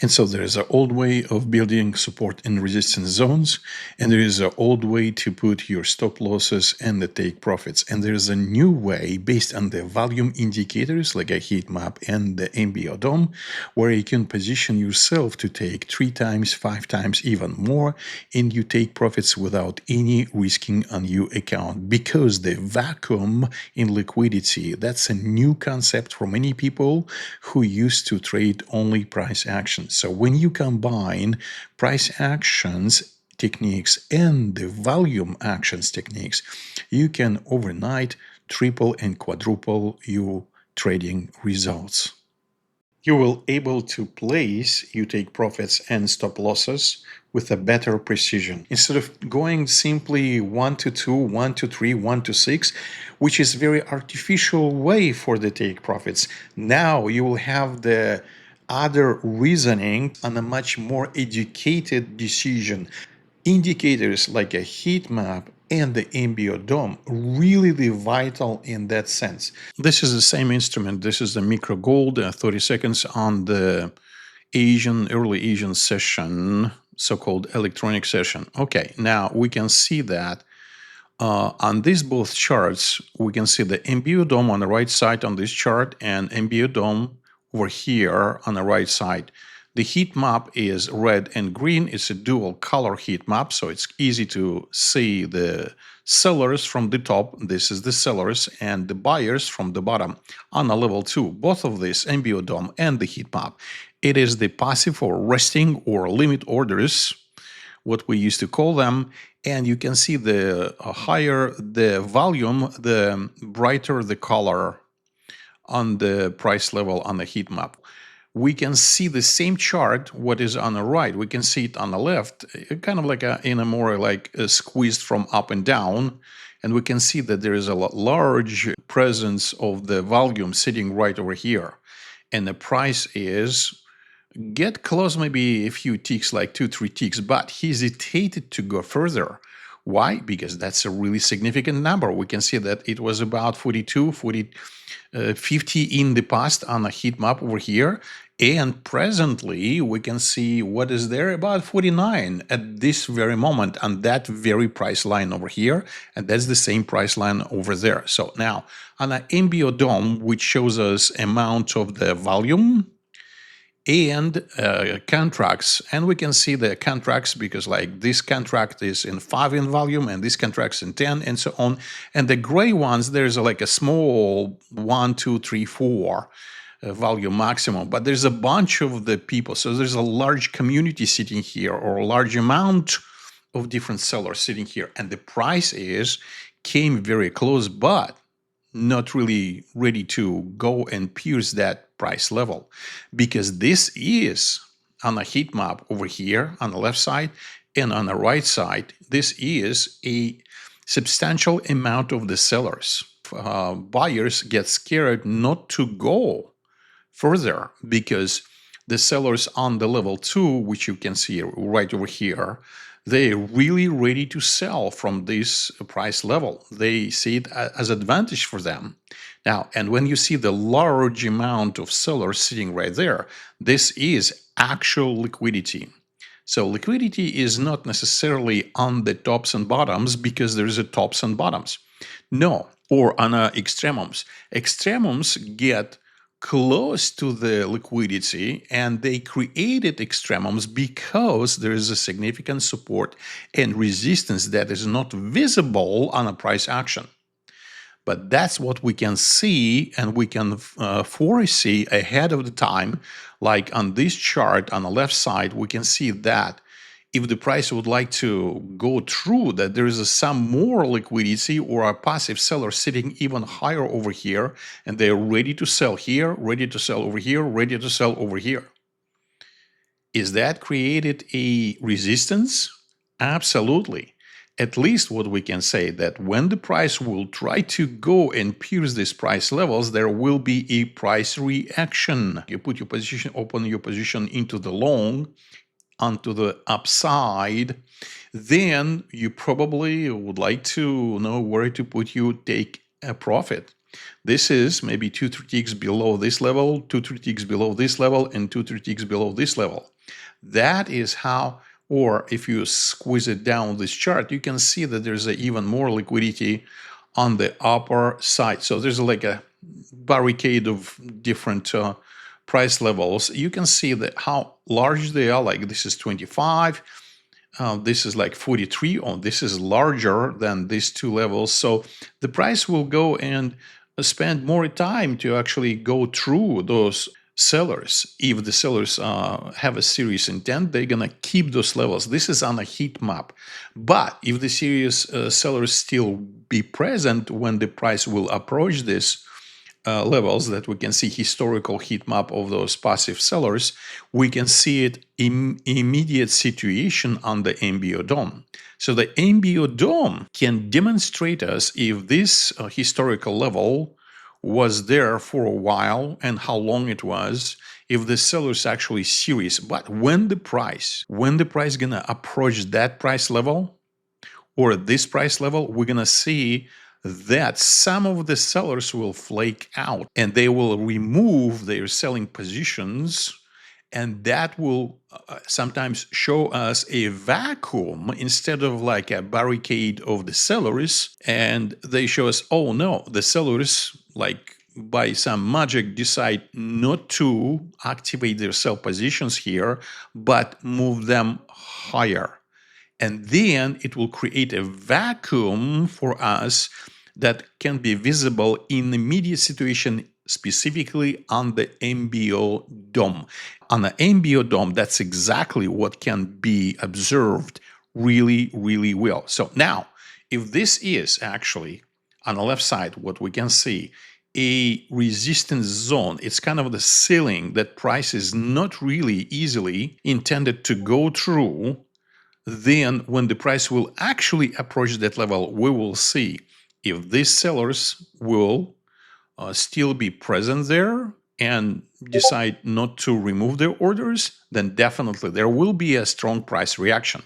And so there is an old way of building support and resistance zones, and there is an old way to put your stop losses and the take profits. And there is a new way based on the volume indicators like a heat map and the MBO DOM, where you can position yourself to take 3 times, 5 times, even more, and you take profits without any risking on your account. Because the vacuum in liquidity, that's a new concept for many people who used to trade only price actions. So when you combine price actions techniques and the volume actions techniques, you can overnight triple and quadruple your trading results. You will able to place you take profits and stop losses with a better precision. Instead of going simply 1 to 2, 1 to 3, 1 to 6, which is very artificial way for the take profits, now you will have the other reasoning on a much more educated decision. Indicators like a heat map and the MBO DOM really vital in that sense. This is the same instrument. This is the micro gold, 30 seconds on the early Asian session, so-called electronic session. Okay, now we can see that on these both charts, we can see the MBO DOM on the right side on this chart and MBO DOM over here on the right side. The heat map is red and green. It's a dual color heat map, so it's easy to see the sellers from the top. This is the sellers, and the buyers from the bottom on a level 2. Both of this MBO DOM and the heat map. It is the passive or resting or limit orders, what we used to call them. And you can see the higher the volume, the brighter the color on the price level on the heat map. We can see the same chart, what is on the right. We can see it on the left, kind of like in a more like squeezed from up and down. And we can see that there is a large presence of the volume sitting right over here. And the price is get close, maybe a few ticks, like 2-3 ticks, but he hesitated to go further. Why? Because that's a really significant number. We can see that it was about 42, 50 in the past on a heat map over here. And presently, we can see what is there, about 49 at this very moment on that very price line over here. And that's the same price line over there. So now on an MBO DOM, which shows us amount of the volume and contracts, and we can see the contracts because like this contract is in 5 in volume and this contract's in 10 and so on. And the gray ones, there's like a small 1, 2, 3, 4 volume maximum, but there's a bunch of the people. So there's a large community sitting here, or a large amount of different sellers sitting here, and the price came very close, but not really ready to go and pierce that price level, because this is on a heat map over here on the left side, and on the right side, this is a substantial amount of the sellers. Buyers get scared not to go further because the sellers on the level 2, which you can see right over here, they're really ready to sell from this price level. They see it as advantage for them. Now, and when you see the large amount of sellers sitting right there, this is actual liquidity. So liquidity is not necessarily on the tops and bottoms because there is a tops and bottoms. No, or on extremums. Extremums get close to the liquidity, and they created extremums because there is a significant support and resistance that is not visible on a price action. But that's what we can see, and we can foresee ahead of the time. Like on this chart on the left side, we can see that if the price would like to go through, that there is some more liquidity or a passive seller sitting even higher over here, and they're ready to sell here, ready to sell over here, ready to sell over here. Is that created a resistance? Absolutely. At least what we can say that when the price will try to go and pierce these price levels, there will be a price reaction. You put your position, open your position into the long, onto the upside, then you probably would like to know where to put you take a profit. This is maybe 2-3 ticks below this level, 2-3 ticks below this level, and 2-3 ticks below this level. That is how, or if you squeeze it down this chart, you can see that there's even more liquidity on the upper side. So there's like a barricade of different price levels. You can see that how large they are. Like this is 25. This is like 43. Oh, this is larger than these two levels. So the price will go and spend more time to actually go through those sellers. If the sellers have a serious intent, they're going to keep those levels. This is on a heat map. But if the serious sellers still be present when the price will approach this levels that we can see historical heat map of those passive sellers, we can see it in immediate situation on the MBO DOM. So the MBO DOM can demonstrate us if this historical level was there for a while and how long it was, if the seller is actually serious. But when the price gonna approach that price level or this price level, we're gonna see that some of the sellers will flake out and they will remove their selling positions, and that will sometimes show us a vacuum instead of like a barricade of the sellers, and they show us, oh no, the sellers like by some magic decide not to activate their sell positions here but move them higher. And then it will create a vacuum for us that can be visible in the immediate situation, specifically on the MBO DOM. On the MBO DOM, that's exactly what can be observed really, really well. So now, if this is actually on the left side, what we can see, a resistance zone, it's kind of the ceiling that price is not really easily intended to go through. Then when the price will actually approach that level, we will see if these sellers will still be present there and decide not to remove their orders, then definitely there will be a strong price reaction.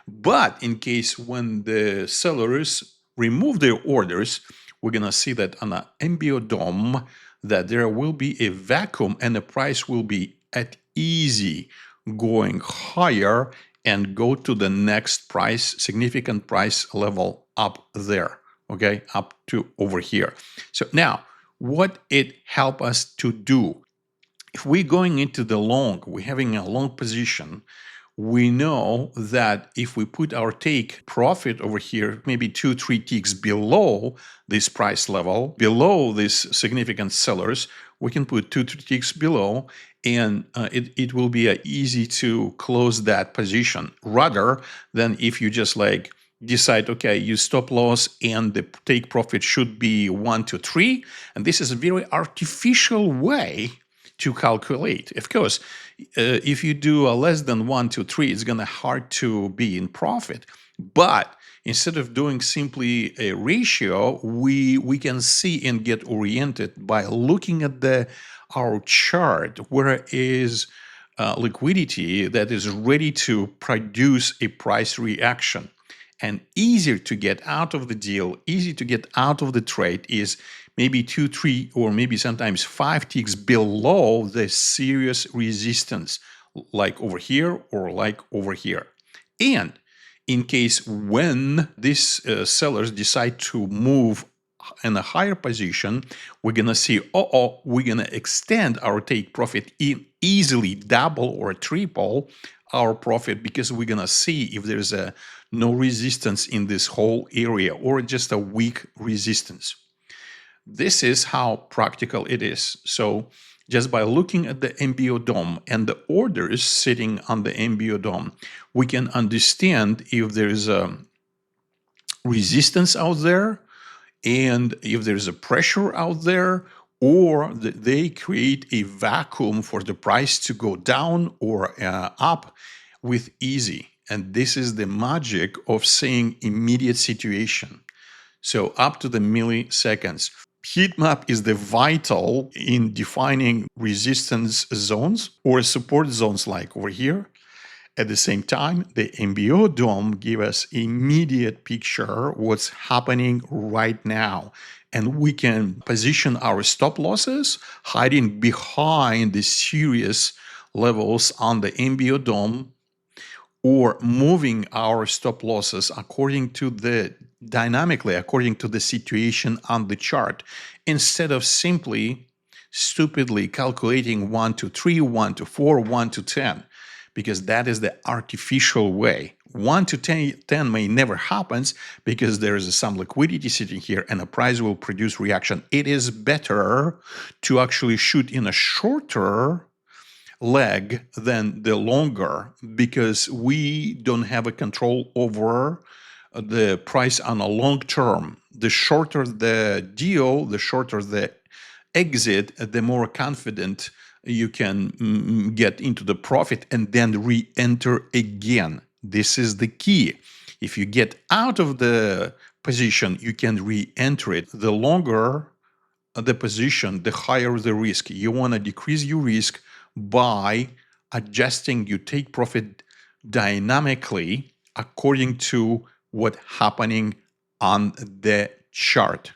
But in case when the sellers remove their orders, we're going to see that on an MBO DOM that there will be a vacuum and the price will be at easy going higher and go to the next price, significant price level up there, okay, up to over here. So now, what it help us to do? If we're going into the long, we're having a long position, we know that if we put our take profit over here, maybe 2-3 ticks below this price level, below these significant sellers, we can put 2-3 ticks below, and it will be easy to close that position, rather than if you just like decide, okay, you stop loss and the take profit should be 1-3, and this is a very artificial way to calculate. Of course, if you do a less than 1-3, it's gonna hard to be in profit. But instead of doing simply a ratio, we can see and get oriented by looking at our chart where is liquidity that is ready to produce a price reaction. And easier to get out of the deal, easy to get out of the trade is maybe 2-3 or maybe sometimes 5 ticks below the serious resistance, like over here or like over here. And in case when these sellers decide to move in a higher position, we're gonna see, we're gonna extend our take profit in easily double or triple our profit, because we're gonna see if there's no resistance in this whole area or just a weak resistance. This is how practical it is. So just by looking at the MBO DOM and the orders sitting on the MBO DOM, we can understand if there's a resistance out there and if there's a pressure out there, or they create a vacuum for the price to go down or up with easy. And this is the magic of seeing immediate situation. So up to the milliseconds. Heat map is the vital in defining resistance zones or support zones like over here. At the same time, the MBO DOM give us immediate picture what's happening right now. And we can position our stop losses hiding behind the serious levels on the MBO DOM, or moving our stop losses according to the dynamically according to the situation on the chart, instead of simply stupidly calculating 1 to 3, 1 to 4, 1 to 10, because that is the artificial way. 1 to 10 may never happens because there is some liquidity sitting here and a price will produce reaction. It is better to actually shoot in a shorter leg than the longer, because we don't have a control over the price on a long term. The shorter the deal, the shorter the exit, the more confident you can get into the profit and then re-enter again. This is the key. If you get out of the position, you can re-enter it. The longer the position, the higher the risk. You want to decrease your risk by adjusting your take profit dynamically according to what's happening on the chart.